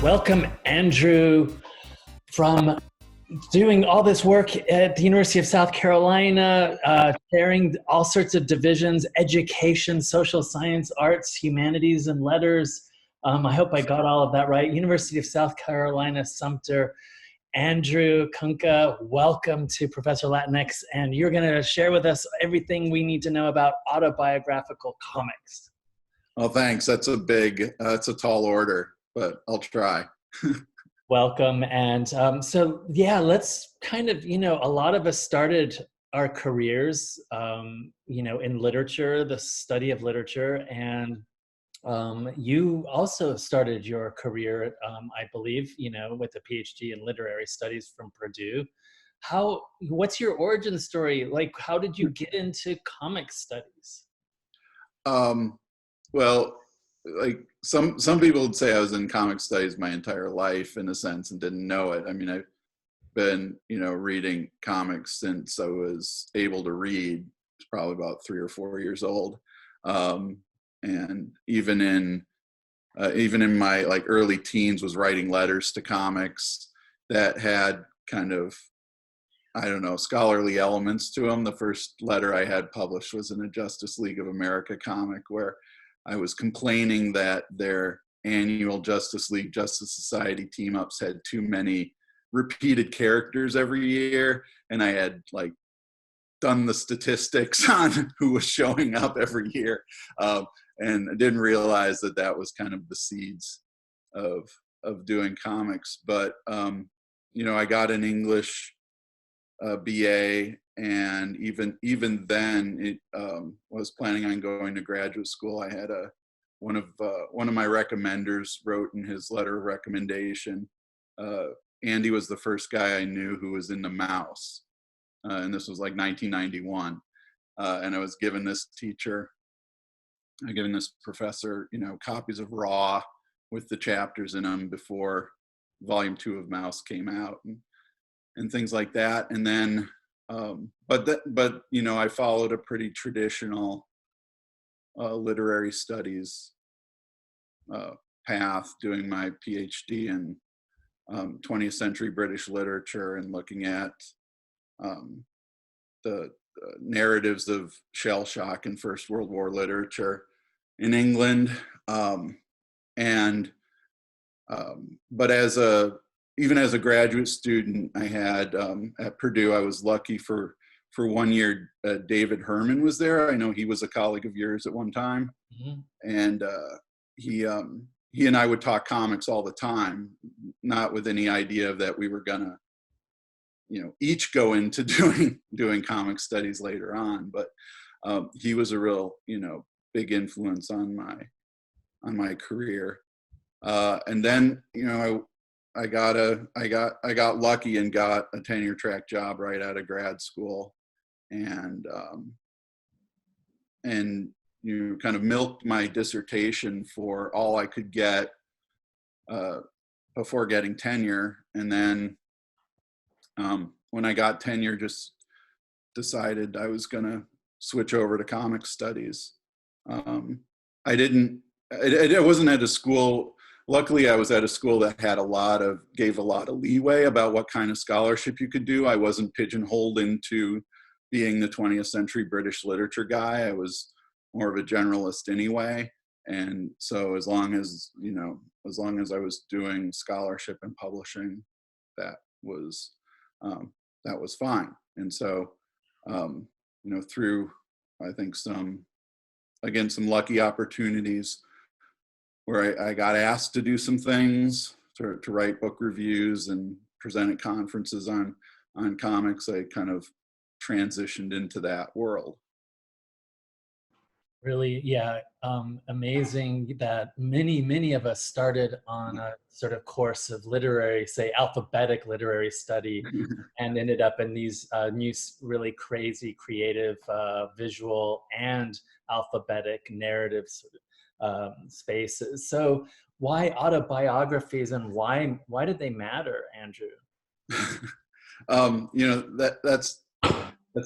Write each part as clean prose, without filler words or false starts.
Welcome, Andrew, from doing all this work at the University of South Carolina, chairing all sorts of divisions, education, social science, arts, humanities, and letters. I hope I got all of that right. University of South Carolina, Sumter. Andrew Kunka, welcome to Professor Latinx, and you're going to share with us everything we need to know about autobiographical comics. Well, thanks. That's a tall order, but I'll try. Welcome. And let's kind of, a lot of us started our careers, in literature, the study of literature. And you also started your career, I believe, with a PhD in literary studies from Purdue. What's your origin story? Like, how did you get into comic studies? Well, like some people would say I was in comic studies my entire life in a sense and didn't know it. I mean, I've been, reading comics since I was able to read. It's probably about 3 or 4 years old. And even in my like early teens was writing letters to comics that had kind of, I don't know, scholarly elements to them. The first letter I had published was in a Justice League of America comic where I was complaining that their annual Justice League Justice Society team-ups had too many repeated characters every year, and I had like done the statistics on who was showing up every year, and I didn't realize that was kind of the seeds of doing comics. But I got an English BA, and even then, was planning on going to graduate school. I had one of my recommenders wrote in his letter of recommendation, Andy was the first guy I knew who was into Mouse, and this was like 1991, and I was given this professor, copies of Raw with the chapters in them before Volume 2 of Mouse came out, and things like that. And then, I followed a pretty traditional literary studies path, doing my PhD in 20th century British literature and looking at the narratives of shell shock and First World War literature in England. But even as a graduate student, I had at Purdue, I was lucky for 1 year, David Herman was there. I know he was a colleague of yours at one time. Mm-hmm. And he and I would talk comics all the time, not with any idea that we were gonna, each go into doing comic studies later on. But he was a real, big influence on my career. And then, I got lucky and got a tenure track job right out of grad school, and kind of milked my dissertation for all I could get before getting tenure. And then when I got tenure, just decided I was going to switch over to comic studies. I wasn't at a school. Luckily, I was at a school that gave a lot of leeway about what kind of scholarship you could do. I wasn't pigeonholed into being the 20th century British literature guy. I was more of a generalist anyway. And so as long as I was doing scholarship and publishing, that was fine. And so, through, I think some lucky opportunities, where I got asked to do some things, to write book reviews and present at conferences on comics, I kind of transitioned into that world. Really, yeah, amazing that many of us started on a sort of course of alphabetic literary study and ended up in these new, really crazy, creative, visual and alphabetic narratives spaces. So why autobiographies, and why did they matter, Andrew? That's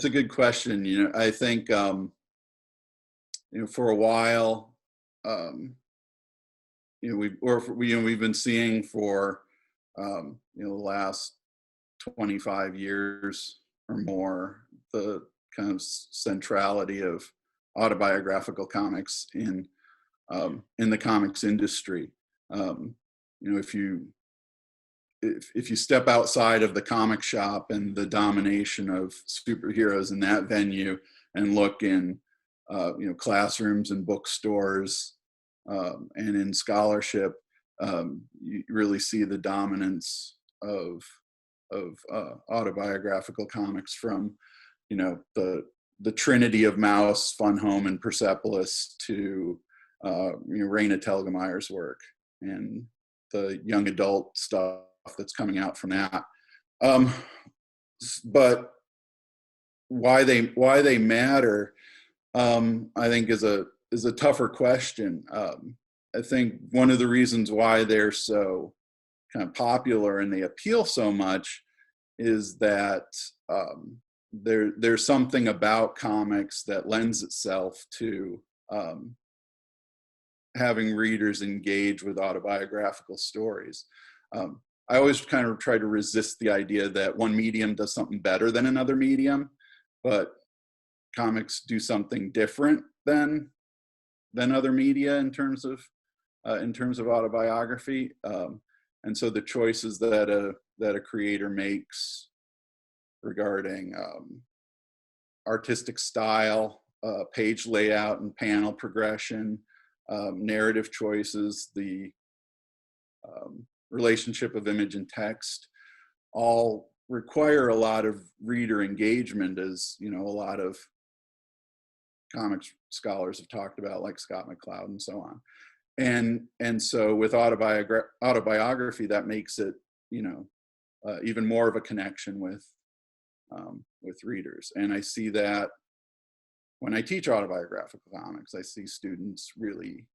a good question. I think for a while, we've been seeing for the last 25 years or more, the kind of centrality of autobiographical comics in the comics industry. If you step outside of the comic shop and the domination of superheroes in that venue and look in classrooms and bookstores and in scholarship, you really see the dominance of autobiographical comics from the trinity of Maus, Fun Home, and Persepolis to Raina Telgemeier's work and the young adult stuff that's coming out from that. But why they matter, I think is a tougher question. I think one of the reasons why they're so kind of popular and they appeal so much is that there's something about comics that lends itself to having readers engage with autobiographical stories. I always kind of try to resist the idea that one medium does something better than another medium, but comics do something different than other media in terms of autobiography. And so the choices that a creator makes regarding artistic style, page layout and panel progression, narrative choices, the relationship of image and text, all require a lot of reader engagement, as a lot of comics scholars have talked about, like Scott McCloud and so on. And so with autobiography, that makes it even more of a connection with readers. And I see that when I teach autobiographical comics, I see students really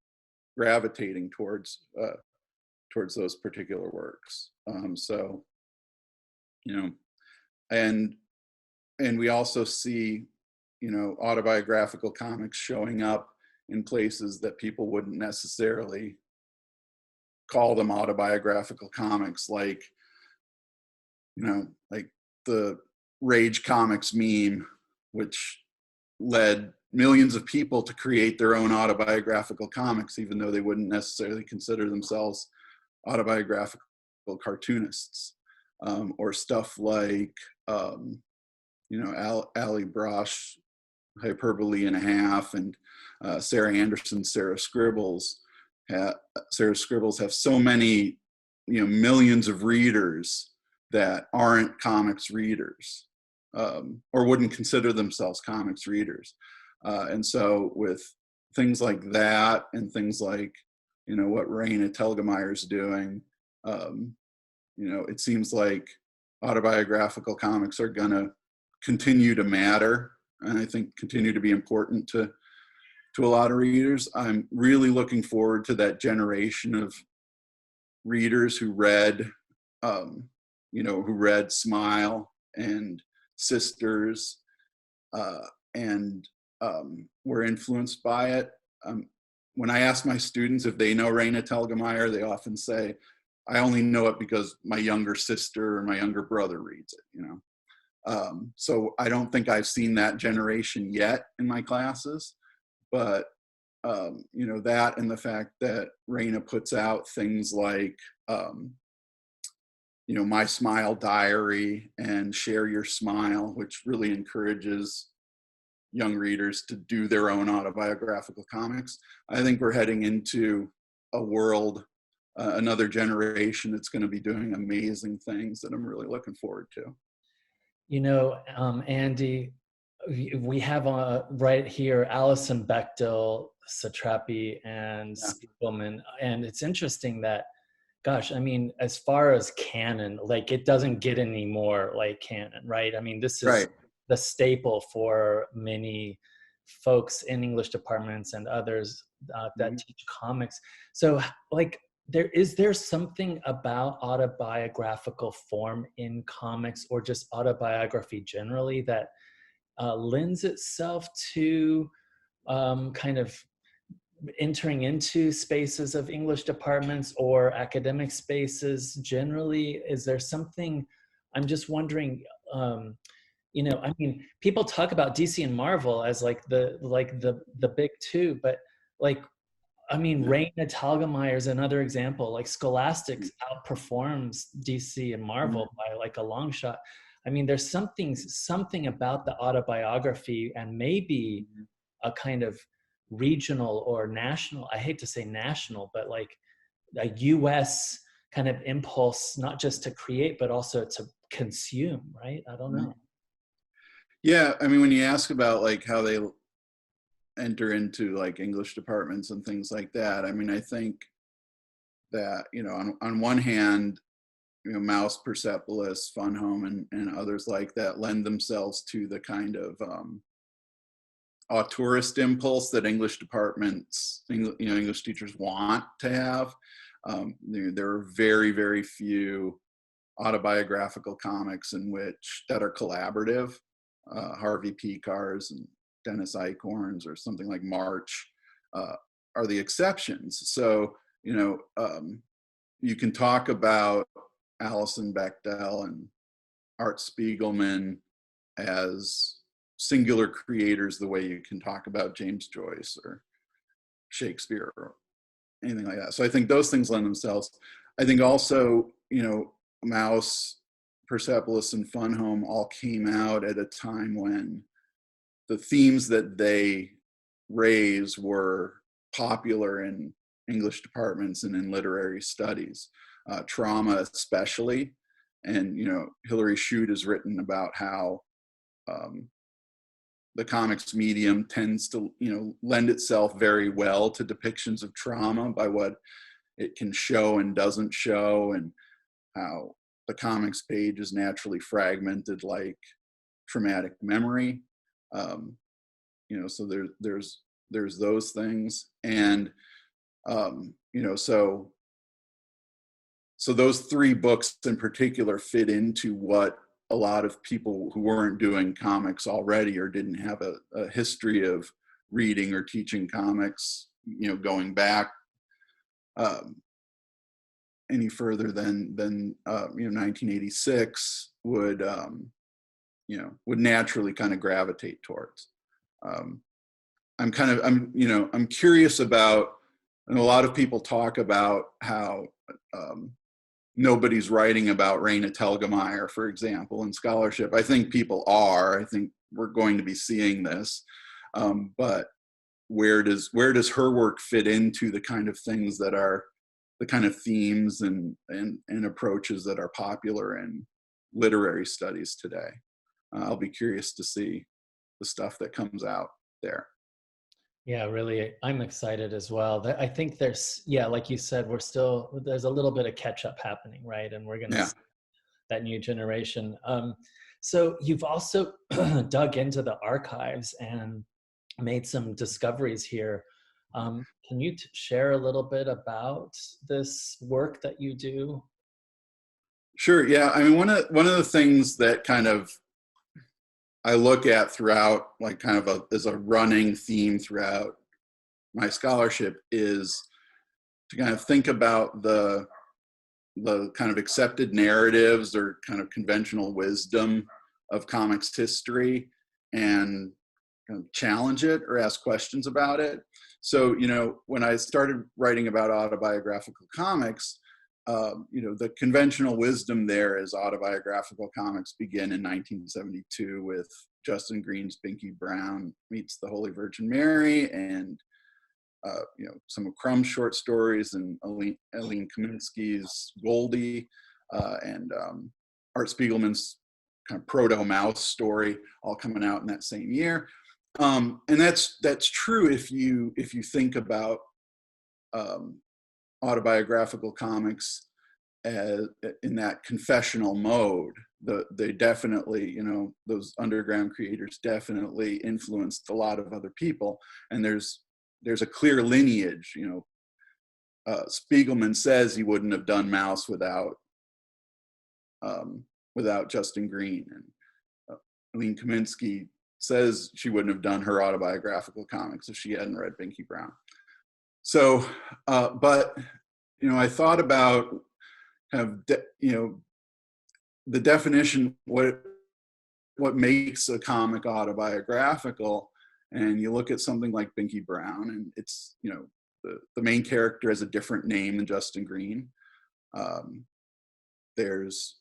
gravitating towards those particular works. And we also see autobiographical comics showing up in places that people wouldn't necessarily call them autobiographical comics, like the Rage Comics meme, which led millions of people to create their own autobiographical comics, even though they wouldn't necessarily consider themselves autobiographical cartoonists, or stuff like Ali Brosh, Hyperbole and a Half, and Sarah Anderson's Sarah Scribbles. Sarah Scribbles have so many, millions of readers that aren't comics readers, or wouldn't consider themselves comics readers. And so with things like that, and things like, what Raina Telgemeier's doing, it seems like autobiographical comics are going to continue to matter, and I think continue to be important to a lot of readers. I'm really looking forward to that generation of readers who read Smile and Sisters, and were influenced by it. When I ask my students if they know Raina Telgemeier, they often say, I only know it because my younger sister or my younger brother reads it, So I don't think I've seen that generation yet in my classes, but that, and the fact that Raina puts out things like My Smile Diary and Share Your Smile, which really encourages young readers to do their own autobiographical comics. I think we're heading into a world, another generation that's going to be doing amazing things that I'm really looking forward to. Andy, we have right here Alison Bechdel, Satrapi, and Spiegelman, and it's interesting that, gosh, I mean, as far as canon, like, it doesn't get any more like canon, right? I mean, this is right. The staple for many folks in English departments and others that teach comics. So, like, is there something about autobiographical form in comics, or just autobiography generally, that lends itself to kind of entering into spaces of English departments or academic spaces generally? Is there something, I'm just wondering, I mean, people talk about DC and Marvel as like the big two, but like, I mean, Raina Telgemeier is another example. Like Scholastic outperforms DC and Marvel by like a long shot. I mean, there's something about the autobiography and maybe a kind of regional or national, I hate to say national, but like a US kind of impulse, not just to create, but also to consume, right? I don't know. Yeah, I mean, when you ask about like how they enter into like English departments and things like that, I mean, I think that, on one hand, Mouse, Persepolis, Fun Home, and others like that lend themselves to the kind of auteurist impulse that English departments, English teachers want to have. There are very, very few autobiographical comics that are collaborative. Harvey Pekars and Dennis Eichhorn's or something like March are the exceptions. So, you can talk about Alison Bechdel and Art Spiegelman as singular creators the way you can talk about James Joyce or Shakespeare or anything like that. So I think those things lend themselves. I think also, Mouse, Persepolis, and Fun Home all came out at a time when the themes that they raise were popular in English departments and in literary studies, trauma especially. And, Hilary Shute has written about how the comics medium tends to, lend itself very well to depictions of trauma by what it can show and doesn't show, and how the comics page is naturally fragmented like traumatic memory. So there's those things. And, so those three books in particular fit into what a lot of people who weren't doing comics already or didn't have a history of reading or teaching comics, going back any further than 1986 would naturally kind of gravitate towards. I'm curious about, and a lot of people talk about how nobody's writing about Raina Telgemeier, for example, in scholarship. I think people are. I think we're going to be seeing this. But where does her work fit into the kind of things that are the kind of themes and approaches that are popular in literary studies today? I'll be curious to see the stuff that comes out there. Yeah, really, I'm excited as well. I think there's, like you said, there's a little bit of catch up happening, right? And we're going to see that new generation. So you've also dug into the archives and made some discoveries here. Can you share a little bit about this work that you do? Sure. Yeah. I mean, one of the things that kind of I look at throughout, like kind of as a running theme throughout my scholarship, is to kind of think about the kind of accepted narratives or kind of conventional wisdom of comics history and kind of challenge it or ask questions about it. So, when I started writing about autobiographical comics, the conventional wisdom there is autobiographical comics begin in 1972 with Justin Green's Binky Brown Meets the Holy Virgin Mary, and some of Crumb's short stories, and Aline Kaminsky's Goldie, and Art Spiegelman's kind of proto-mouse story, all coming out in that same year. And that's true if you think about autobiographical comics in that confessional mode. They definitely, those underground creators definitely influenced a lot of other people, and there's a clear lineage. Spiegelman says he wouldn't have done Mouse without Justin Green, and Aline Kaminsky says she wouldn't have done her autobiographical comics if she hadn't read Binky Brown. So, but, I thought about kind of, the definition, what makes a comic autobiographical. And you look at something like Binky Brown, and it's, the main character has a different name than Justin Green. There's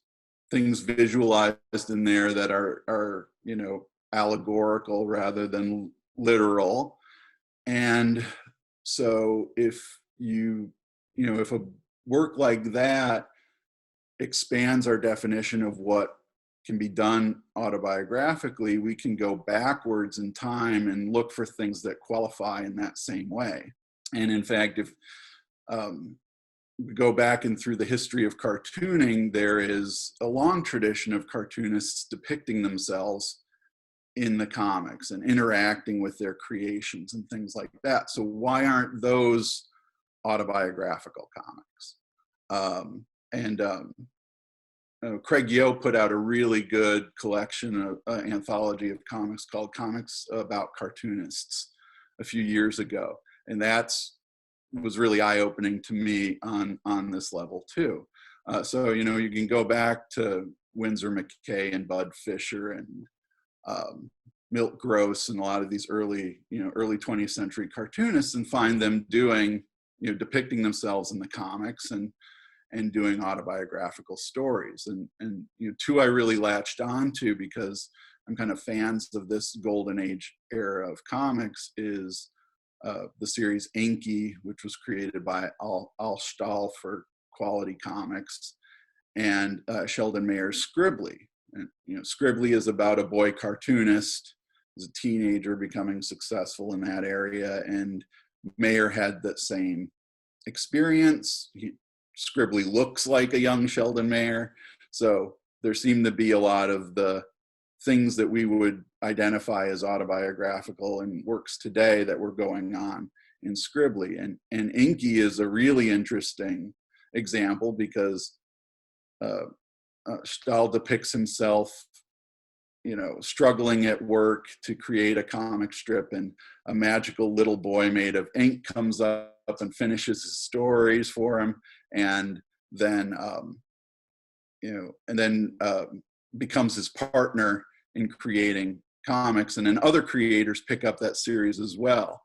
things visualized in there that are allegorical rather than literal. And so if if a work like that expands our definition of what can be done autobiographically, we can go backwards in time and look for things that qualify in that same way. And in fact, if we go back and through the history of cartooning, there is a long tradition of cartoonists depicting themselves in the comics and interacting with their creations and things like that. So why aren't those autobiographical comics? Craig Yo put out a really good collection of anthology of comics called Comics About Cartoonists a few years ago. And was really eye-opening to me on this level too. So, you can go back to Winsor McKay and Bud Fisher and Milt Gross and a lot of these early 20th century cartoonists and find them doing, depicting themselves in the comics and doing autobiographical stories. And two I really latched onto because I'm kind of fans of this golden age era of comics is the series Enki, which was created by Al Stahl for Quality Comics, and Sheldon Mayer's Scribbly. And, Scribbly is about a boy cartoonist, as a teenager becoming successful in that area, and Mayer had that same experience. Scribbly looks like a young Sheldon Mayer, so there seemed to be a lot of the things that we would identify as autobiographical and works today that were going on in Scribbly. And Enki is a really interesting example because Stahl depicts himself, struggling at work to create a comic strip, and a magical little boy made of ink comes up and finishes his stories for him, and then becomes his partner in creating comics. And then other creators pick up that series as well,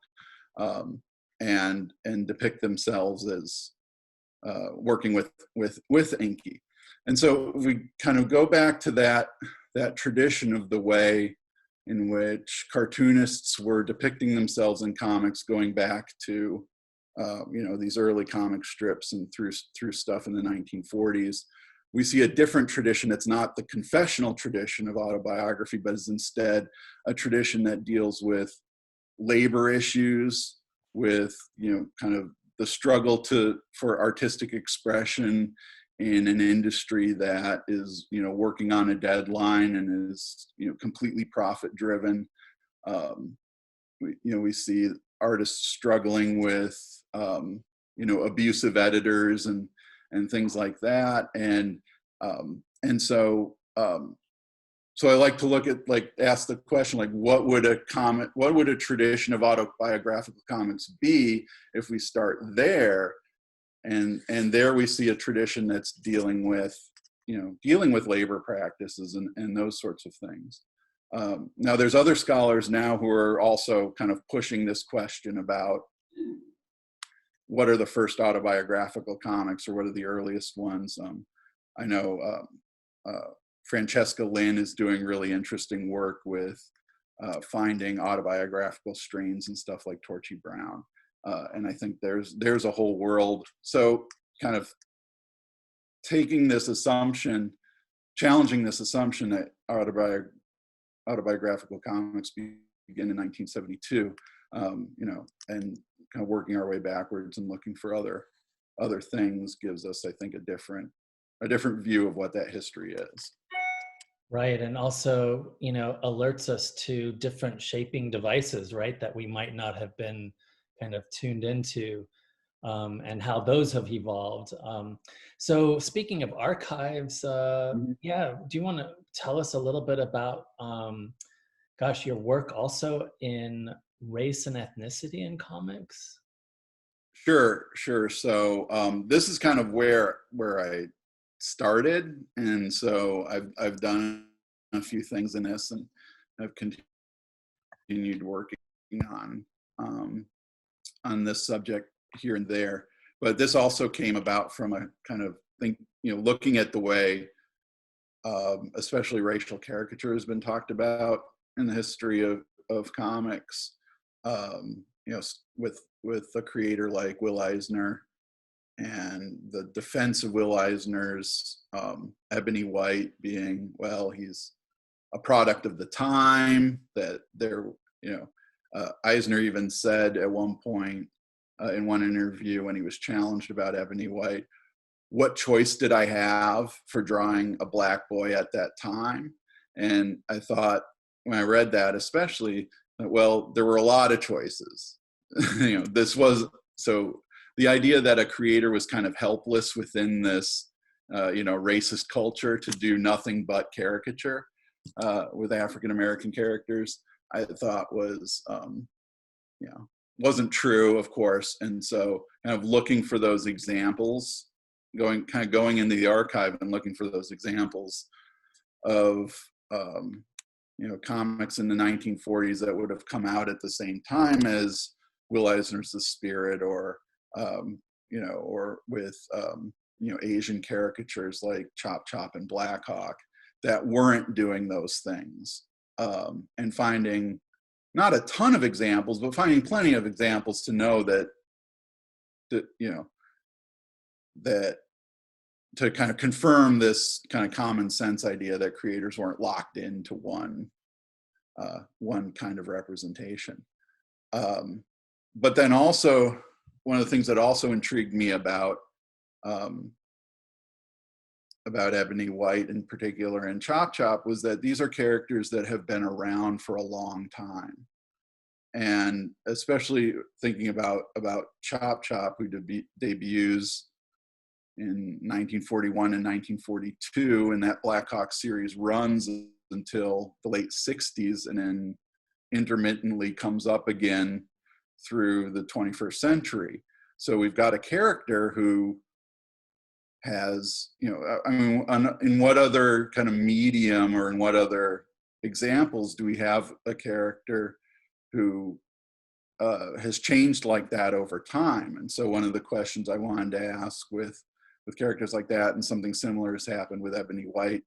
and depict themselves as working with Enki. And so we kind of go back to that tradition of the way in which cartoonists were depicting themselves in comics, going back to these early comic strips and through stuff in the 1940s. We see a different tradition. It's not the confessional tradition of autobiography, but is instead a tradition that deals with labor issues, with kind of the struggle for artistic expression in an industry that is working on a deadline and is completely profit driven. We see artists struggling with abusive editors and things like that, and so I like to look at, ask the question, what would a tradition of autobiographical comics be if we start there? And there we see a tradition that's dealing with labor practices and those sorts of things. Now there's other scholars now who are also kind of pushing this question about what are the first autobiographical comics, or what are the earliest ones. I know Francesca Lynn is doing really interesting work with finding autobiographical strains and stuff like Torchy Brown. And I think there's a whole world. So kind of taking this assumption, challenging this assumption that autobiographical comics begin in 1972, and kind of working our way backwards and looking for other things gives us, I think, a different view of what that history is. Right, and also, alerts us to different shaping devices, right, that we might not have been kind of tuned into, and how those have evolved. So speaking of archives, do you want to tell us a little bit about, your work also in race and ethnicity in comics? Sure. So this is kind of where I started, and so I've done a few things in this, and I've continued working um, on this subject here and there. But this also came about from a kind of looking at the way, especially racial caricature has been talked about in the history of comics. With a creator like Will Eisner, and the defense of Will Eisner's Ebony White being, well, he's a product of the time, that Eisner even said at one point in one interview when he was challenged about Ebony White, what choice did I have for drawing a black boy at that time? And I thought, when I read that especially, well, there were a lot of choices. This was, so the idea that a creator was kind of helpless within this, racist culture to do nothing but caricature with African-American characters, I thought was, wasn't true, of course. And so kind of looking for those examples, going into the archive and looking for those examples of, comics in the 1940s that would have come out at the same time as Will Eisner's The Spirit, or with Asian caricatures like Chop Chop and Black Hawk that weren't doing those things, and finding not a ton of examples, but finding plenty of examples to know that to kind of confirm this kind of common sense idea that creators weren't locked into one kind of representation. But then also, one of the things that also intrigued me about Ebony White in particular and Chop Chop was that these are characters that have been around for a long time. And especially thinking about Chop Chop, who debuts in 1941 and 1942, and that Black Hawk series runs until the late 60s, and then intermittently comes up again through the 21st century. So we've got a character who has, in what other kind of medium or in what other examples do we have a character who has changed like that over time? And so one of the questions I wanted to ask with characters like that, and something similar has happened with Ebony White,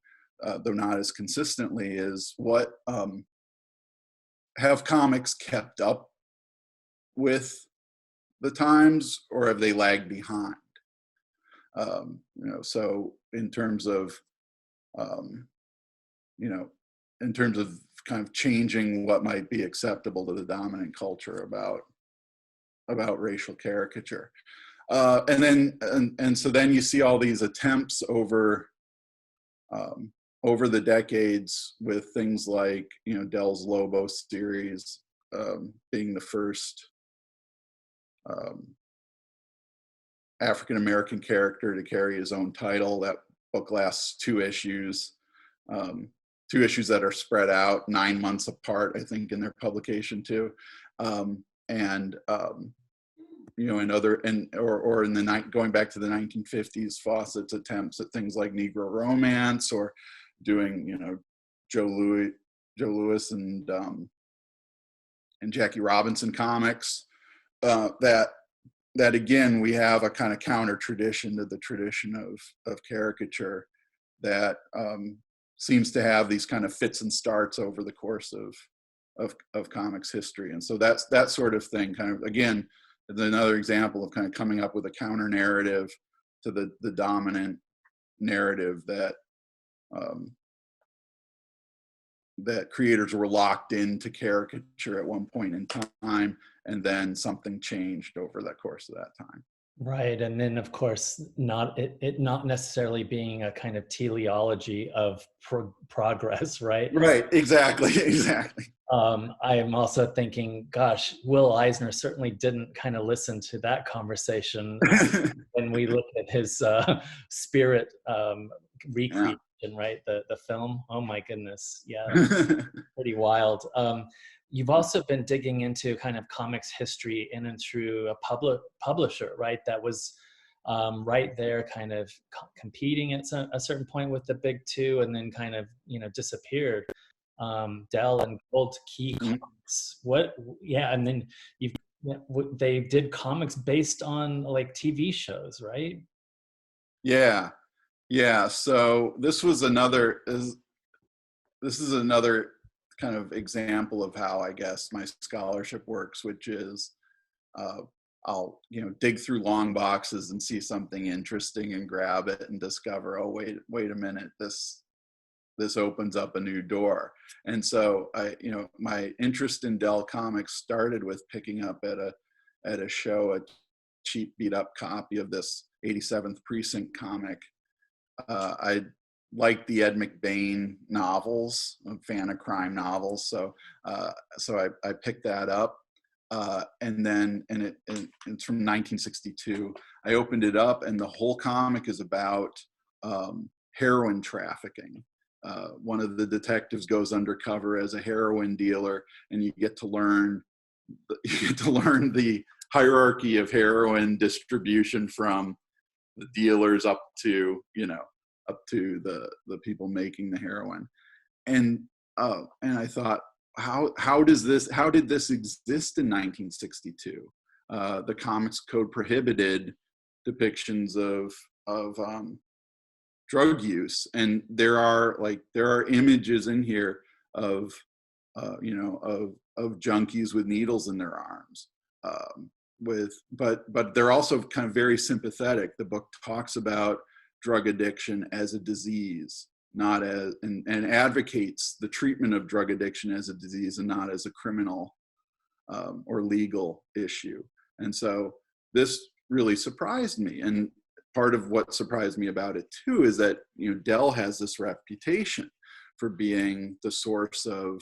though not as consistently, is what have comics kept up with the times, or have they lagged behind? So in terms of kind of changing what might be acceptable to the dominant culture about racial caricature. And so then you see all these attempts over the decades with things like, Dell's Lobo series being the first African-American character to carry his own title. That book lasts 2 issues, 2 issues that are spread out 9 months apart, I think, in their publication too. Going back to the 1950s, Fawcett's attempts at things like Negro romance, or doing, Joe Louis and Jackie Robinson comics, that again, we have a kind of counter tradition to the tradition of caricature that seems to have these kind of fits and starts over the course of comics history. And so that's that sort of thing, kind of, again, another example of kind of coming up with a counter narrative to the dominant narrative that that creators were locked into caricature at one point in time, and then something changed over the course of that time. Right, and then of course, not necessarily being a kind of teleology of progress, right? Right, exactly. I am also thinking, gosh, Will Eisner certainly didn't kind of listen to that conversation when we look at his Spirit recreation, right? The film. Oh my goodness, yeah, pretty wild. you've also been digging into kind of comics history in and through a publisher, right? That was right there, kind of competing at a certain point with the big two, and then kind of, disappeared. Dell and Gold Key Comics. And then they did comics based on like TV shows, right? Yeah. So this is another kind of example of how I guess my scholarship works, which is I'll dig through long boxes and see something interesting and grab it and discover, oh wait a minute, this opens up a new door. And so my interest in Dell Comics started with picking up at a show a cheap beat up copy of this 87th Precinct comic. I liked the Ed McBain novels. I'm a fan of crime novels, so I picked that up, and it's from 1962. I opened it up, and the whole comic is about heroin trafficking. One of the detectives goes undercover as a heroin dealer, and you get to learn the hierarchy of heroin distribution from the dealers up to the people making the heroin. And I thought, how did this exist in 1962? The Comics Code prohibited depictions of drug use, and there are images in here of junkies with needles in their arms, but they're also kind of very sympathetic. The book talks about drug addiction as a disease, not as and advocates the treatment of drug addiction as a disease and not as a criminal or legal issue. And so this really surprised me. And part of what surprised me about it too is that Dell has this reputation for being the source of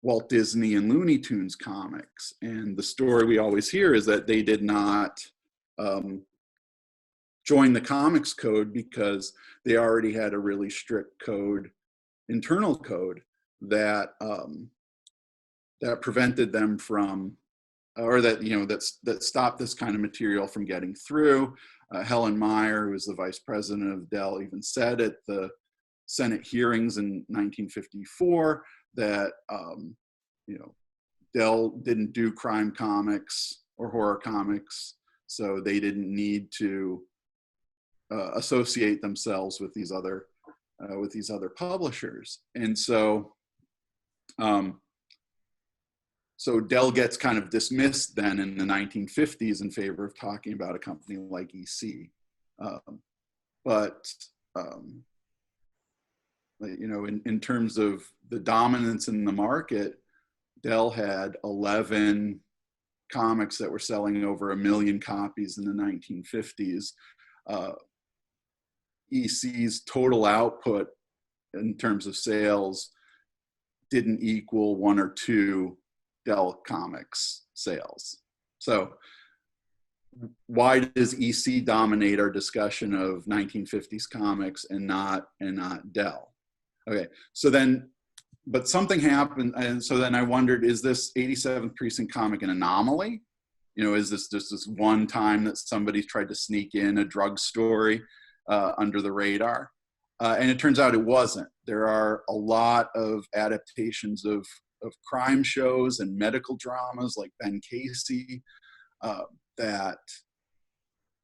Walt Disney and Looney Tunes comics. And the story we always hear is that they did not join the Comics Code because they already had a really strict internal code that prevented them from, or that stopped this kind of material from getting through. Helen Meyer, who was the vice president of Dell, even said at the Senate hearings in 1954 that Dell didn't do crime comics or horror comics, so they didn't need to associate themselves with these other publishers. And so Dell gets kind of dismissed then in the 1950s in favor of talking about a company like EC. In terms of the dominance in the market, Dell had 11 comics that were selling over 1 million copies in the 1950s. EC's total output in terms of sales didn't equal 1 or 2 Dell Comics sales. So why does EC dominate our discussion of 1950s comics and not Dell? Okay, but something happened, and so then I wondered, is this 87th Precinct comic an anomaly? Is this just this one time that somebody tried to sneak in a drug story under the radar? And it turns out it wasn't. There are a lot of adaptations of crime shows and medical dramas like Ben Casey that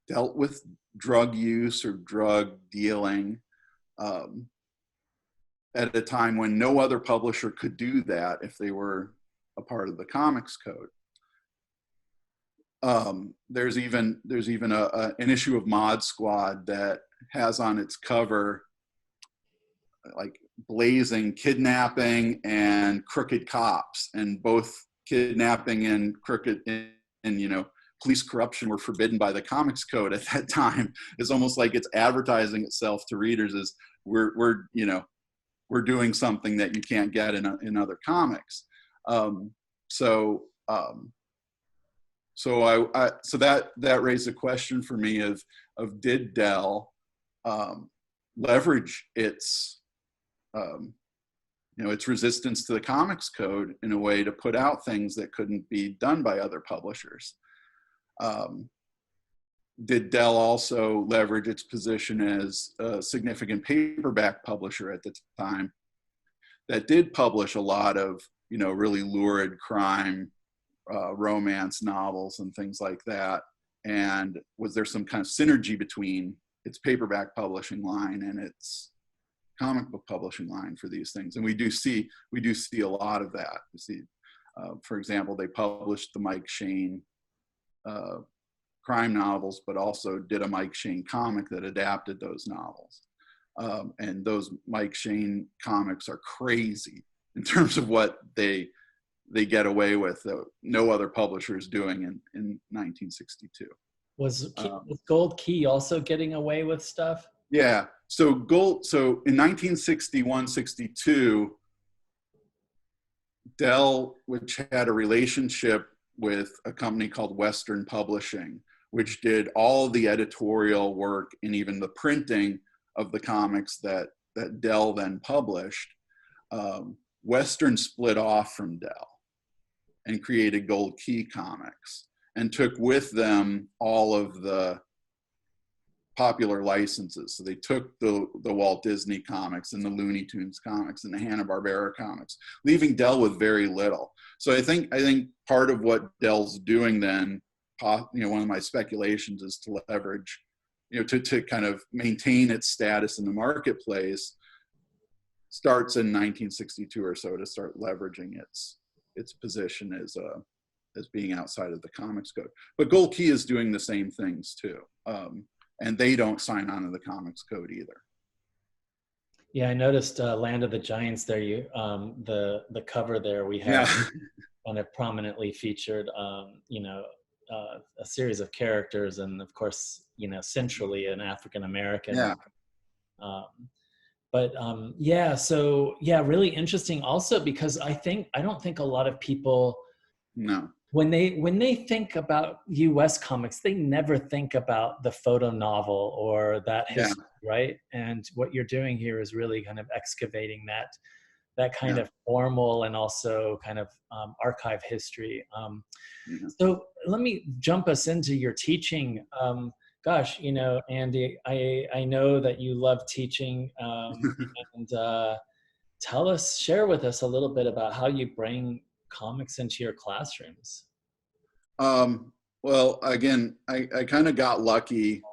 dealt with drug use or drug dealing at a time when no other publisher could do that if they were a part of the Comics Code. There's even an issue of Mod Squad that has on its cover like blazing kidnapping and crooked cops, and both kidnapping and crooked and police corruption were forbidden by the Comics Code at that time. It's almost like it's advertising itself to readers as we're doing something that you can't get in other comics. So that raised a question for me of did Dell leverage its its resistance to the Comics Code in a way to put out things that couldn't be done by other publishers. Did Dell also leverage its position as a significant paperback publisher at the time that did publish a lot of, really lurid crime, romance novels and things like that? And was there some kind of synergy between its paperback publishing line and its comic book publishing line for these things? And we do see a lot of that. We see, for example, they published the Mike Shane crime novels, but also did a Mike Shane comic that adapted those novels. And those Mike Shane comics are crazy in terms of what they get away with that no other publisher is doing in 1962. Was Gold Key also getting away with stuff? Yeah. So in 1961, 62, Dell, which had a relationship with a company called Western Publishing, which did all the editorial work and even the printing of the comics that Dell then published. Western split off from Dell and created Gold Key Comics and took with them all of the popular licenses. So they took the Walt Disney comics and the Looney Tunes comics and the Hanna-Barbera comics, leaving Dell with very little. So I think part of what Dell's doing then, one of my speculations is to leverage, to kind of maintain its status in the marketplace, starts in 1962 or so to start leveraging its position as being outside of the Comics Code. But Gold Key is doing the same things too. And they don't sign on to the Comics Code either. Yeah, I noticed Land of the Giants there. The cover there we have kind of prominently featured, a series of characters, and of course, centrally an African American. Yeah. Really interesting. Also, because I don't think a lot of people. No. When they think about U.S. comics, they never think about the photo novel or that history, right? And what you're doing here is really kind of excavating that kind of formal and also kind of archive history. So let me jump us into your teaching. Gosh, Andy, I know that you love teaching, and share with us a little bit about how you bring comics into your classrooms. Well, again, I kind of got lucky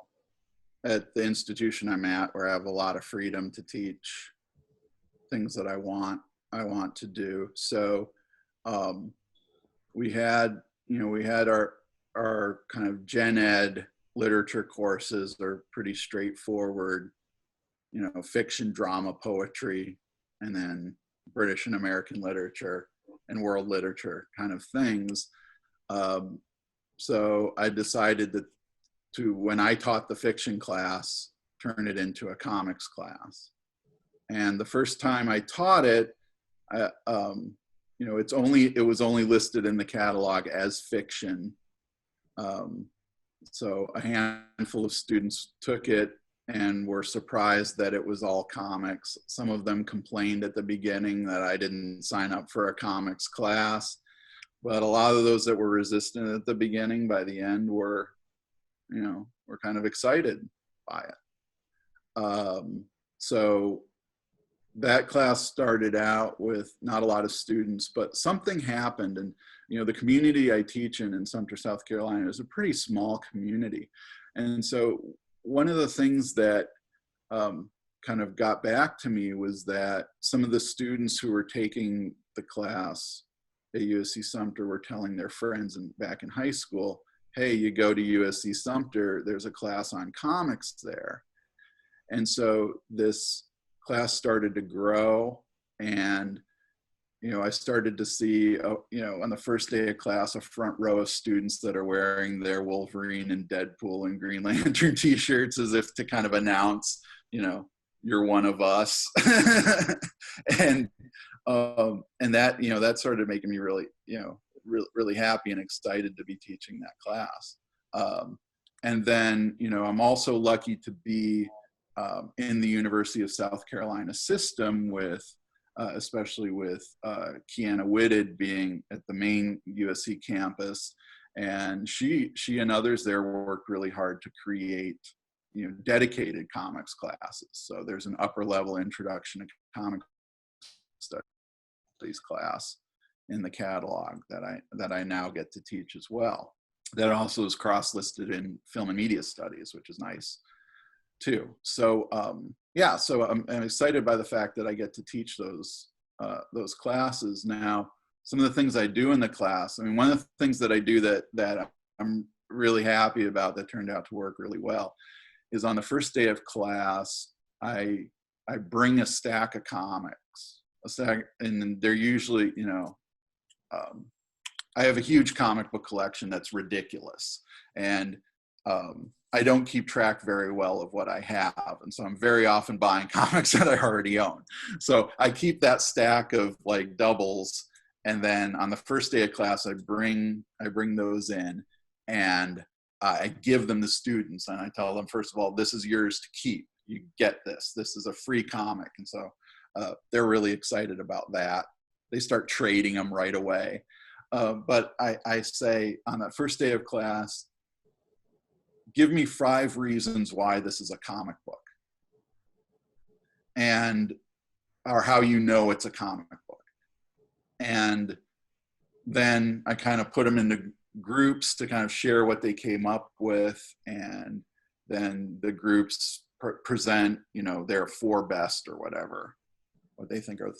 at the institution I'm at, where I have a lot of freedom to teach things that I want to do. So we had our kind of gen ed literature courses are pretty straightforward, fiction, drama, poetry, and then British and American literature and world literature kind of things. So I decided to, when I taught the fiction class, turn it into a comics class. And the first time I taught it, it was only listed in the catalog as fiction. So a handful of students took it and were surprised that it was all comics. Some of them complained at the beginning that I didn't sign up for a comics class, but a lot of those that were resistant at the beginning, by the end, were kind of excited by it. So that class started out with not a lot of students, but something happened. And, the community I teach in Sumter, South Carolina, is a pretty small community. And so one of the things that kind of got back to me was that some of the students who were taking the class at USC Sumter were telling their friends back in high school, hey, you go to USC Sumter, there's a class on comics there. And so this class started to grow, and I started to see, on the first day of class, a front row of students that are wearing their Wolverine and Deadpool and Green Lantern t-shirts as if to kind of announce, you're one of us. and that, that started making me really, really happy and excited to be teaching that class. And then, I'm also lucky to be in the University of South Carolina system with especially with Kiana Whitted being at the main USC campus. And she and others there worked really hard to create, dedicated comics classes. So there's an upper level introduction to comics studies class in the catalog that I now get to teach as well. That also is cross-listed in film and media studies, which is nice too. So so I'm excited by the fact that I get to teach those classes. Now, some of the things I do in the class, I mean, one of the things that I do that I'm really happy about that turned out to work really well is on the first day of class, I bring a stack of comics, and they're usually, I have a huge comic book collection that's ridiculous, and I don't keep track very well of what I have, and so I'm very often buying comics that I already own. So I keep that stack of like doubles, and then on the first day of class, I bring those in, and I give them to students, and I tell them, first of all, this is yours to keep. You get this. This is a free comic, and so they're really excited about that. They start trading them right away. But I say on that first day of class, give me 5 reasons why this is a comic book, or how you know it's a comic book. And then I kind of put them into groups to kind of share what they came up with, and then the groups present, their 4 best or whatever, what they think are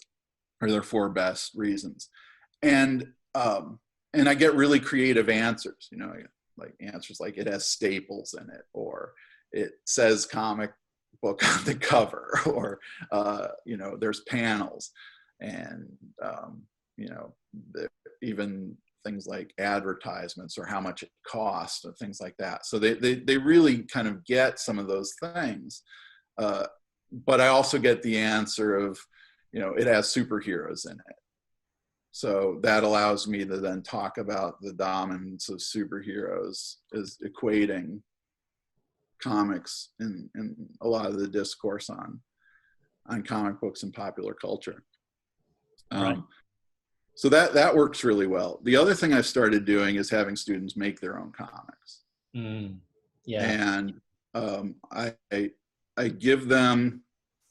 their 4 best reasons. And I get really creative answers, like answers like it has staples in it, or it says comic book on the cover, or there's panels, and even things like advertisements or how much it costs or things like that. So they really kind of get some of those things, but I also get the answer of, it has superheroes in it. So that allows me to then talk about the dominance of superheroes as equating comics in a lot of the discourse on comic books and popular culture. Right. So that works really well. The other thing I've started doing is having students make their own comics. Yeah. And I give them,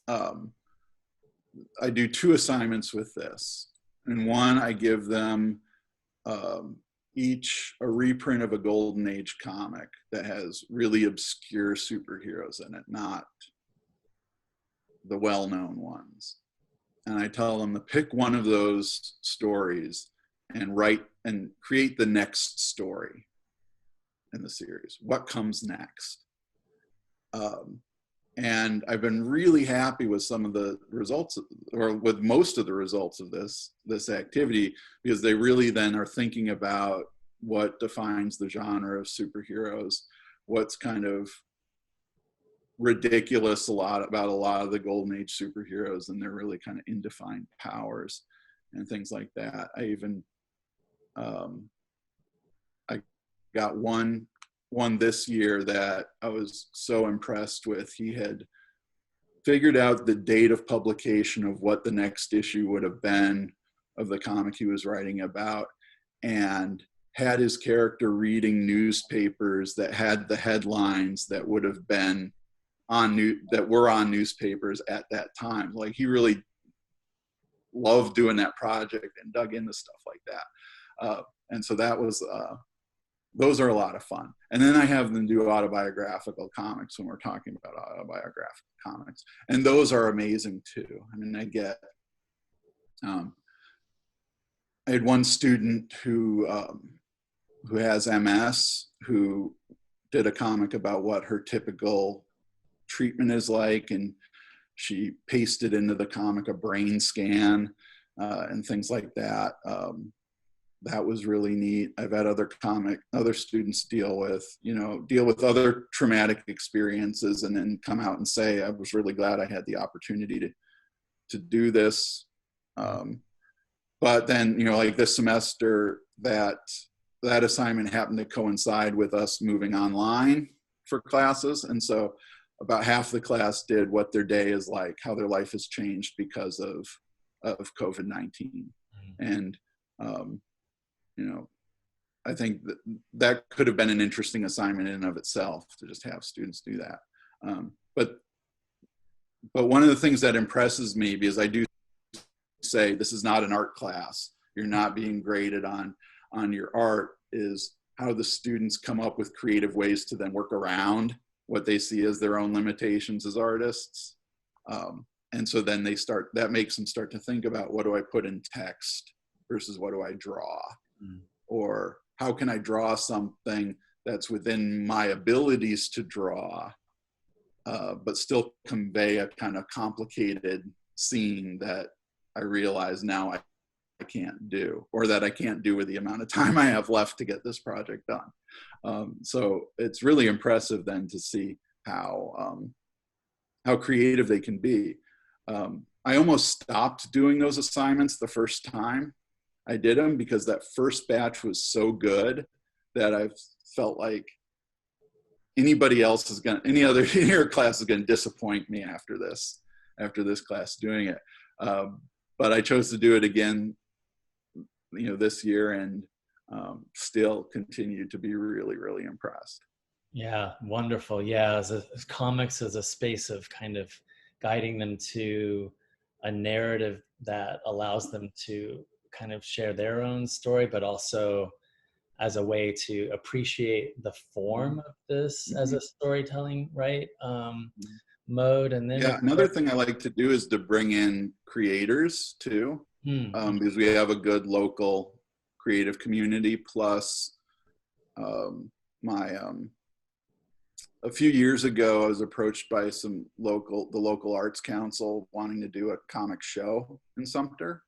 I do 2 assignments with this. And one, I give them each a reprint of a Golden Age comic that has really obscure superheroes in it, not the well-known ones. And I tell them to pick one of those stories and write and create the next story in the series. What comes next? And I've been really happy with some of the results, or with most of the results of this activity, because they really then are thinking about what defines the genre of superheroes, what's kind of ridiculous about a lot of the Golden Age superheroes, and they're really kind of indefined powers and things like that. I even I got one this year that I was so impressed with. He had figured out the date of publication of what the next issue would have been of the comic he was writing about, and had his character reading newspapers that had the headlines that would have been that were on newspapers at that time. Like, he really loved doing that project and dug into stuff like that. And so that was, those are a lot of fun. And then I have them do autobiographical comics when we're talking about autobiographical comics. And those are amazing too. I mean, I had one student who has MS, who did a comic about what her typical treatment is like, and she pasted into the comic a brain scan and things like that. That was really neat. I've had other students deal with other traumatic experiences, and then come out and say, I was really glad I had the opportunity to do this. But then, like this semester, that assignment happened to coincide with us moving online for classes. And so about half the class did what their day is like, how their life has changed because of of COVID-19. And, you know, I think that could have been an interesting assignment in and of itself, to just have students do that. But one of the things that impresses me, because I do say this is not an art class, you're not being graded on your art, is how the students come up with creative ways to then work around what they see as their own limitations as artists. And so then that makes them start to think about, what do I put in text versus what do I draw? Or how can I draw something that's within my abilities to draw, but still convey a kind of complicated scene that I realize now I can't do, or that I can't do with the amount of time I have left to get this project done. So it's really impressive then to see how creative they can be. I almost stopped doing those assignments the first time I did them, because that first batch was so good that I felt like any other class is going to disappoint me after this class doing it. But I chose to do it again, you know, this year, and still continue to be really, really impressed. Yeah, wonderful. Yeah, as comics as a space of kind of guiding them to a narrative that allows them to kind of share their own story, but also as a way to appreciate the form of this as a storytelling, right? Mode. And then Another thing I like to do is to bring in creators too, because we have a good local creative community. Plus, a few years ago, I was approached by the local arts council wanting to do a comic show in Sumter.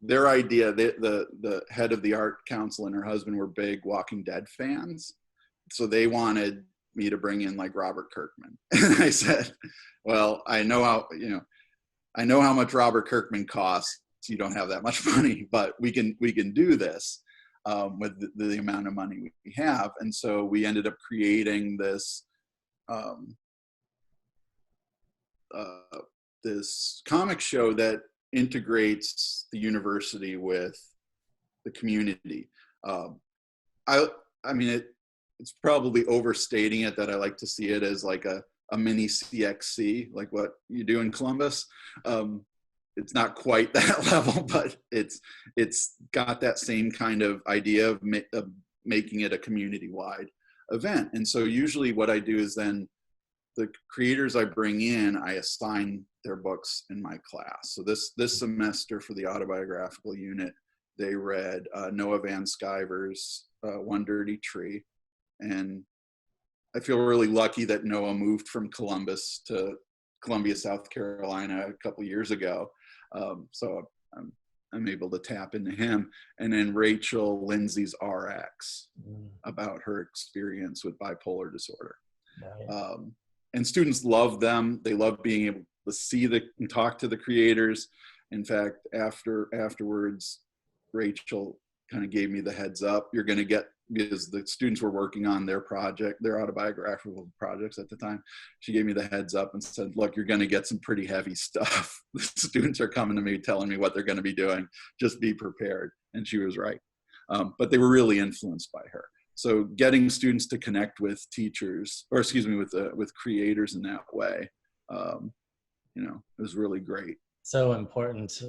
Their idea, the head of the art council and her husband were big Walking Dead fans. So they wanted me to bring in like Robert Kirkman. And I said, well, I know how much Robert Kirkman costs. You don't have that much money, but we can do this with the amount of money we have. And so we ended up creating this this comic show that integrates the university with the community. I mean, it's probably overstating it that I like to see it as like a mini CXC, like what you do in Columbus. It's not quite that level, but it's got that same kind of idea of making it a community-wide event. And so usually what I do is then the creators I bring in, I assign their books in my class. So this semester for the autobiographical unit, they read Noah Van Sciver's One Dirty Tree. And I feel really lucky that Noah moved from Columbus to Columbia, South Carolina a couple years ago. So I'm able to tap into him. And then Rachel Lindsay's RX, about her experience with bipolar disorder. Right. And students love them. They love being able to see and talk to the creators. In fact, afterwards, Rachel kind of gave me the heads up. You're going to get, because the students were working on their autobiographical projects at the time. She gave me the heads up and said, look, you're going to get some pretty heavy stuff. The students are coming to me telling me what they're going to be doing. Just be prepared. And she was right. But they were really influenced by her. So getting students to connect with teachers, or excuse me, with creators in that way, it was really great. So important,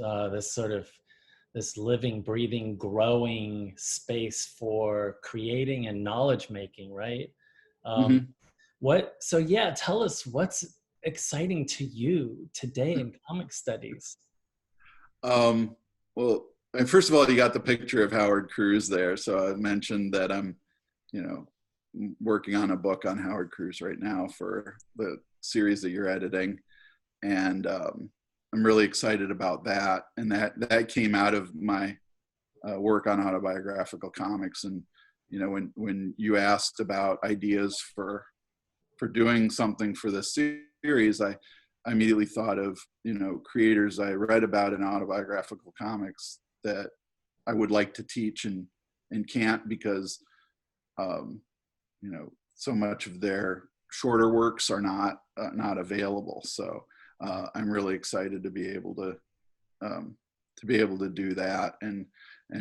this living, breathing, growing space for creating and knowledge making, right? Tell us what's exciting to you today in comic studies. Well, and first of all, you got the picture of Howard Cruz there. So I mentioned that I'm, working on a book on Howard Cruz right now for the series that you're editing. And I'm really excited about that. And that came out of my work on autobiographical comics. And, when you asked about ideas for doing something for this series, I immediately thought of, creators I read about in autobiographical comics that I would like to teach and can't, because, so much of their shorter works are not available. So I'm really excited to be able to be able to do that and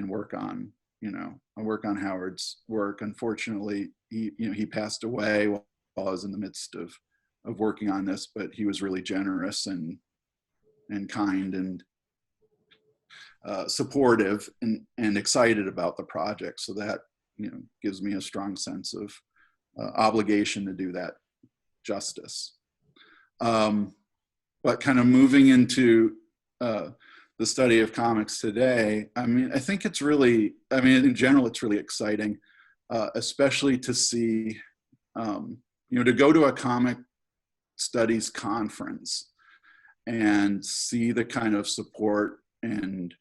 work on, I work on Howard's work. Unfortunately, he passed away while I was in the midst of working on this, but he was really generous and kind and supportive and excited about the project. So that, gives me a strong sense of obligation to do that justice. But kind of moving into the study of comics today, I think it's really, in general, it's really exciting, especially to see, to go to a comic studies conference and see the kind of support and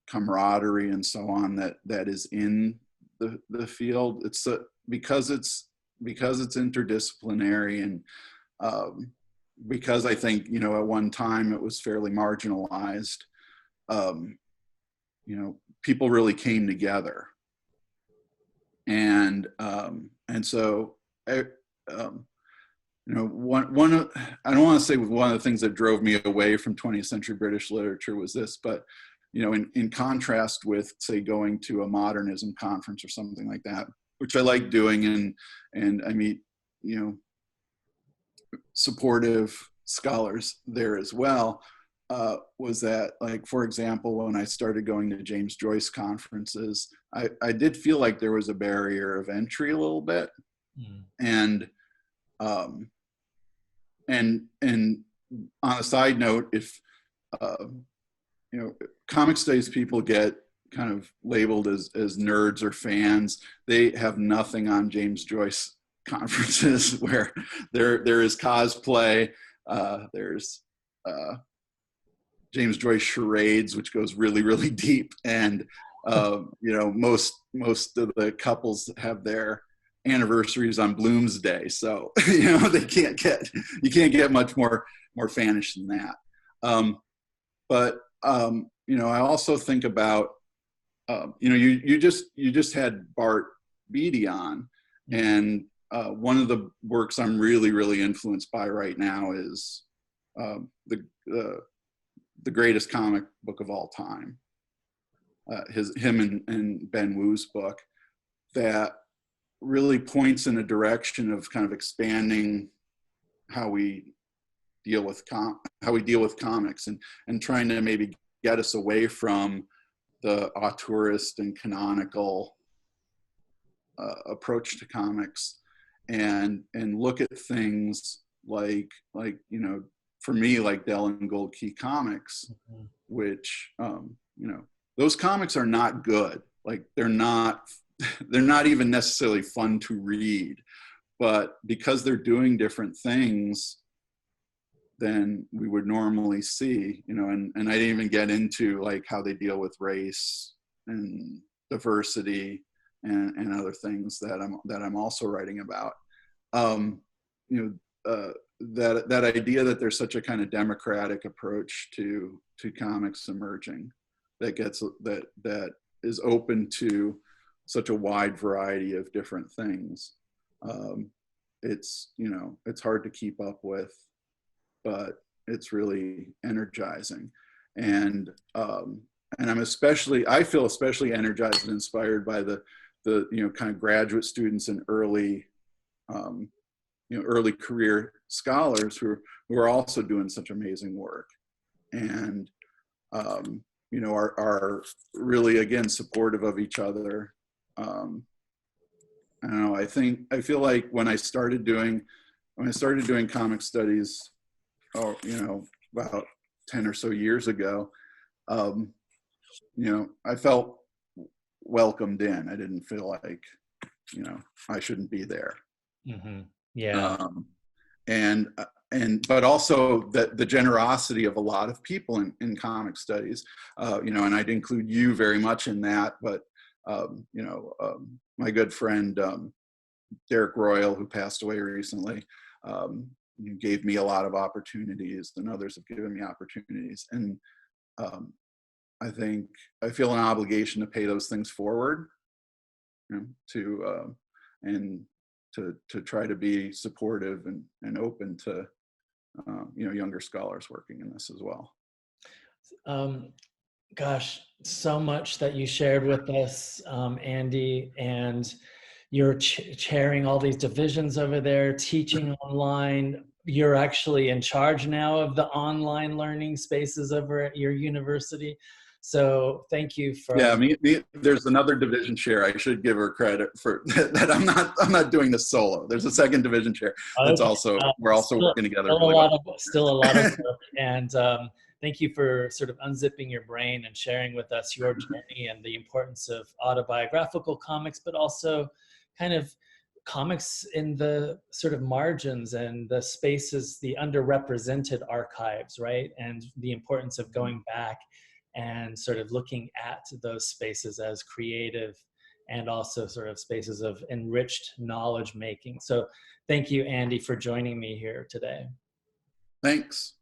camaraderie and so on that is in the field. It's because it's interdisciplinary, and because I think, at one time it was fairly marginalized, people really came together. And so, one of, I don't want to say one of the things that drove me away from 20th century British literature was this, but, in contrast with, say, going to a modernism conference or something like that, which I like doing, and I meet, supportive scholars there as well, was that, like, for example, when I started going to James Joyce conferences, I did feel like there was a barrier of entry a little bit. And on a side note, if comic studies people get kind of labeled as nerds or fans, they have nothing on James Joyce conferences, where there is cosplay, there's James Joyce charades, which goes really, really deep, and most of the couples have their anniversaries on Bloomsday, so you can't get much more fanish than that. But I also think about you just had Bart Beatty on, and one of the works I'm really, really influenced by right now is the greatest comic book of all time, him and Ben Wu's book, that really points in a direction of kind of expanding how we deal with comics, and trying to maybe get us away from the auteurist and canonical approach to comics, and look at things like for me, like Dell and Gold Key Comics, which those comics are not good. Like, they're not even necessarily fun to read, but because they're doing different things than we would normally see, and I didn't even get into like how they deal with race and diversity and other things that I'm also writing about. That idea that there's such a kind of democratic approach to comics emerging, that is open to such a wide variety of different things. It's hard to keep up with, but it's really energizing. And I feel especially energized and inspired by the kind of graduate students and early career scholars who are also doing such amazing work, and are really, again, supportive of each other. I don't know, I feel like when I started doing comic studies, about 10 or so years ago, I felt welcomed in. I didn't feel like, I shouldn't be there. Mm-hmm. Yeah. But also the generosity of a lot of people in comic studies, and I'd include you very much in that, but my good friend, Derek Royal, who passed away recently, gave me a lot of opportunities, and others have given me opportunities. And I feel an obligation to pay those things forward, to try to be supportive and open to, younger scholars working in this as well. Um, Gosh, so much that you shared with us, Andy, and you're chairing all these divisions over there, teaching online. You're actually in charge now of the online learning spaces over at your university. So thank you Yeah, for. there's another division chair. I should give her credit for that. I'm not doing this solo. There's a second division chair that's Okay. also, we're also working together Still a really lot well. of still a lot of work, and thank you for sort of unzipping your brain and sharing with us your journey and the importance of autobiographical comics, but also kind of comics in the sort of margins and the spaces, the underrepresented archives, right? And the importance of going back and sort of looking at those spaces as creative and also sort of spaces of enriched knowledge making. So thank you, Andy, for joining me here today. Thanks.